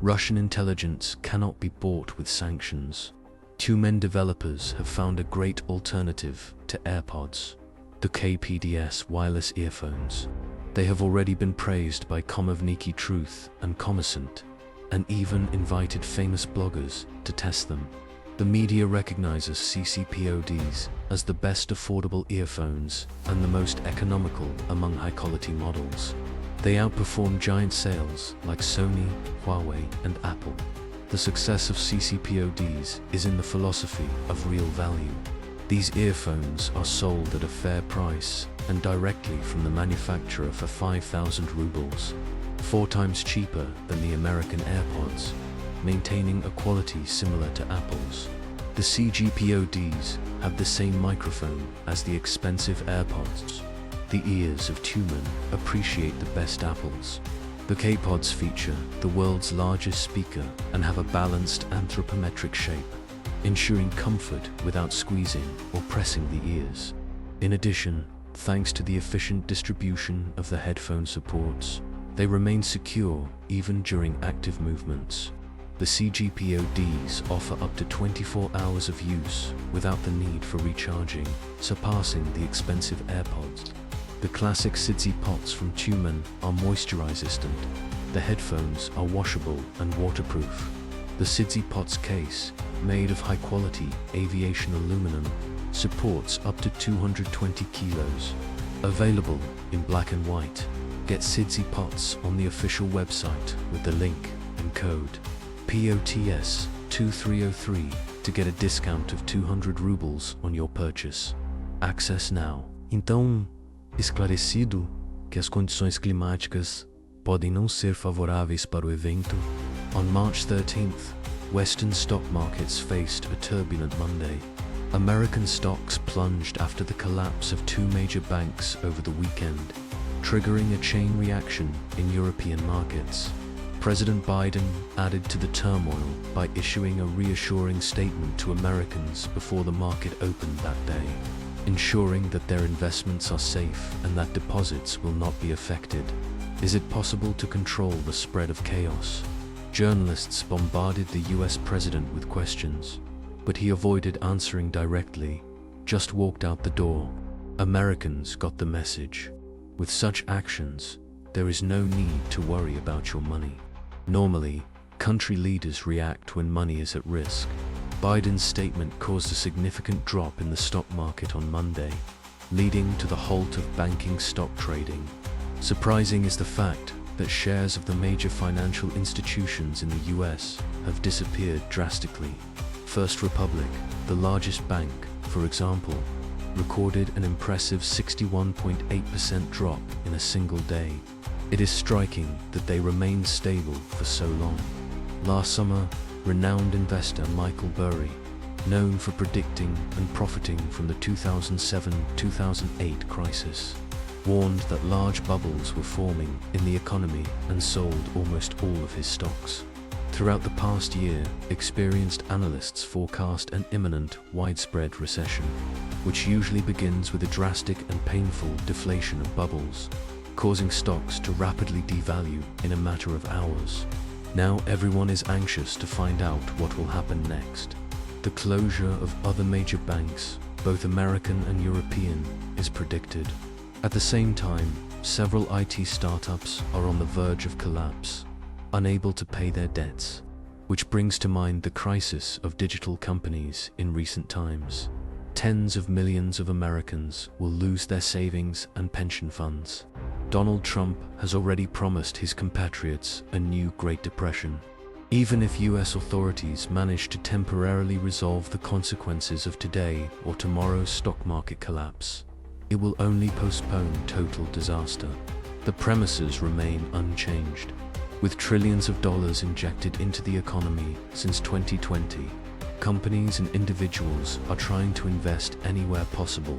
Russian intelligence cannot be bought with sanctions. Tumen developers have found a great alternative to AirPods, the KPDS wireless earphones. They have already been praised by Komavniki Truth and Commercant, and even invited famous bloggers to test them. The media recognizes CCPODs as the best affordable earphones and the most economical among high-quality models. They outperform giant sales like Sony, Huawei, and Apple. The success of CCPODs is in the philosophy of real value. These earphones are sold at a fair price and directly from the manufacturer for 5,000 rubles, 4 times cheaper than the American AirPods, maintaining a quality similar to Apple's. The CGPODs have the same microphone as the expensive AirPods. The ears of Tumen appreciate the best Apples. The K-Pods feature the world's largest speaker and have a balanced anthropometric shape, ensuring comfort without squeezing or pressing the ears. In addition, thanks to the efficient distribution of the headphone supports, they remain secure even during active movements. The CGPODs offer up to 24 hours of use without the need for recharging, surpassing the expensive AirPods. The classic Sidzi pots from Tumen are moisture-resistant. The headphones are washable and waterproof. The Sidzi pots case, made of high-quality aviation aluminum, supports up to 220 kilos. Available in black and white. Get Sidzi pots on the official website with the link and code POTS 2303 to get a discount of 200 rubles on your purchase. Access now. Então, esclarecido que as condições climáticas podem não ser favoráveis para o evento, on March 13th, Western stock markets faced a turbulent Monday. American stocks plunged after the collapse of 2 major banks over the weekend, triggering a chain reaction in European markets. President Biden added to the turmoil by issuing a reassuring statement to Americans before the market opened that day, ensuring that their investments are safe and that deposits will not be affected. Is it possible to control the spread of chaos? Journalists bombarded the U.S. president with questions, but he avoided answering directly, just walked out the door. Americans got the message. With such actions, there is no need to worry about your money. Normally, country leaders react when money is at risk. Biden's statement caused a significant drop in the stock market on Monday, leading to the halt of banking stock trading. Surprising is the fact that shares of the major financial institutions in the U.S. have disappeared drastically. First Republic, the largest bank, for example, recorded an impressive 61.8% drop in a single day. It is striking that they remained stable for so long. Last summer, renowned investor Michael Burry, known for predicting and profiting from the 2007-2008 crisis, warned that large bubbles were forming in the economy and sold almost all of his stocks. Throughout the past year, experienced analysts forecast an imminent, widespread recession, which usually begins with a drastic and painful deflation of bubbles, causing stocks to rapidly devalue in a matter of hours. Now everyone is anxious to find out what will happen next. The closure of other major banks, both American and European, is predicted. At the same time, several IT startups are on the verge of collapse, unable to pay their debts, which brings to mind the crisis of digital companies in recent times. Tens of millions of Americans will lose their savings and pension funds. Donald Trump has already promised his compatriots a new Great Depression. Even if U.S. authorities manage to temporarily resolve the consequences of today or tomorrow's stock market collapse, it will only postpone total disaster. The premises remain unchanged. With trillions of dollars injected into the economy since 2020, companies and individuals are trying to invest anywhere possible,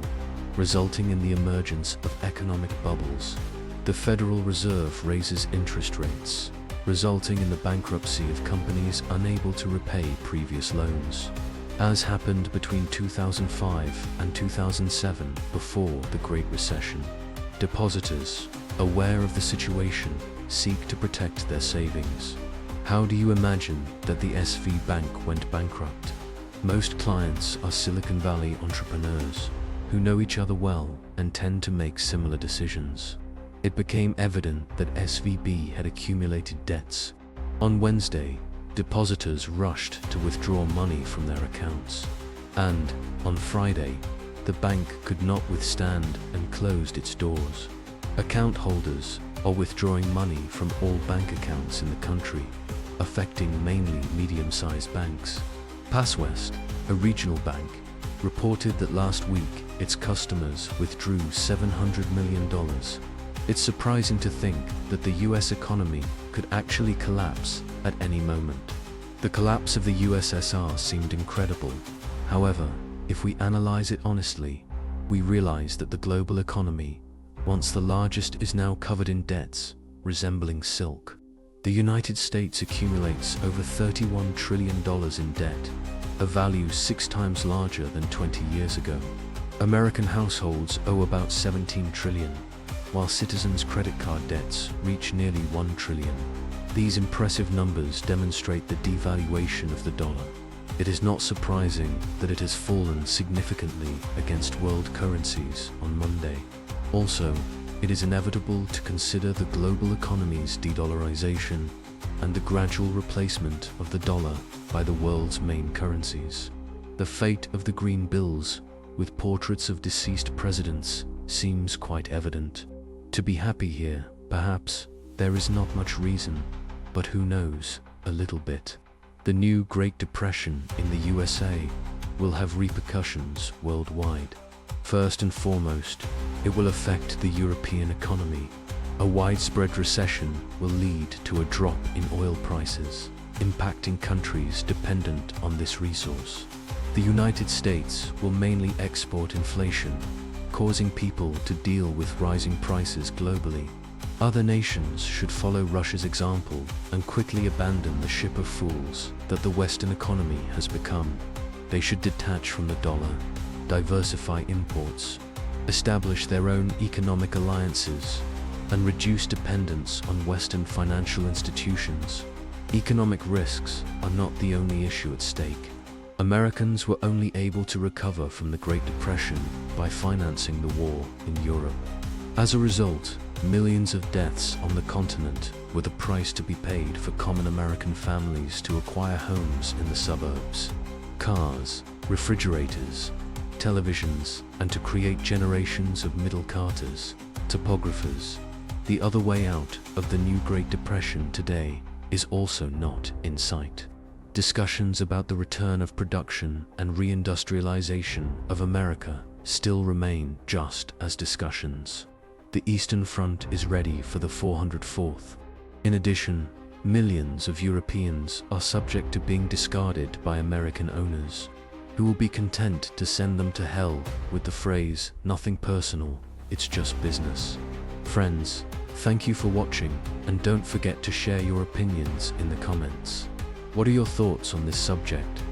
resulting in the emergence of economic bubbles. The Federal Reserve raises interest rates, resulting in the bankruptcy of companies unable to repay previous loans, as happened between 2005 and 2007 before the Great Recession. Depositors, aware of the situation, seek to protect their savings. How do you imagine that the SV Bank went bankrupt? Most clients are Silicon Valley entrepreneurs who know each other well and tend to make similar decisions. It became evident that SVB had accumulated debts. On Wednesday, depositors rushed to withdraw money from their accounts. And, on Friday, the bank could not withstand and closed its doors. Account holders are withdrawing money from all bank accounts in the country, affecting mainly medium-sized banks. PassWest, a regional bank, reported that last week its customers withdrew $700 million. It's surprising to think that the U.S. economy could actually collapse at any moment. The collapse of the USSR seemed incredible. However, if we analyze it honestly, we realize that the global economy, once the largest, is now covered in debts resembling silk. The United States accumulates over $31 trillion in debt, a value 6 times larger than 20 years ago. American households owe about $17 trillion, while citizens' credit card debts reach nearly $1 trillion. These impressive numbers demonstrate the devaluation of the dollar. It is not surprising that it has fallen significantly against world currencies on Monday. Also, it is inevitable to consider the global economy's de-dollarization and the gradual replacement of the dollar by the world's main currencies. The fate of the green bills, with portraits of deceased presidents, seems quite evident. To be happy here, perhaps, there is not much reason, but who knows, a little bit. The new Great Depression in the USA will have repercussions worldwide. First and foremost, it will affect the European economy. A widespread recession will lead to a drop in oil prices, impacting countries dependent on this resource. The United States will mainly export inflation, causing people to deal with rising prices globally. Other nations should follow Russia's example and quickly abandon the ship of fools that the Western economy has become. They should detach from the dollar, diversify imports, establish their own economic alliances, and reduce dependence on Western financial institutions. Economic risks are not the only issue at stake. Americans were only able to recover from the Great Depression by financing the war in Europe. As a result, millions of deaths on the continent were the price to be paid for common American families to acquire homes in the suburbs, cars, refrigerators, televisions, and to create generations of middle carters, topographers. The other way out of the new Great Depression today is also not in sight. Discussions about the return of production and reindustrialization of America still remain just as discussions. The Eastern Front is ready for the 404th. In addition, millions of Europeans are subject to being discarded by American owners, who will be content to send them to hell with the phrase, "Nothing personal, it's just business." Friends, thank you for watching, and don't forget to share your opinions in the comments. What are your thoughts on this subject?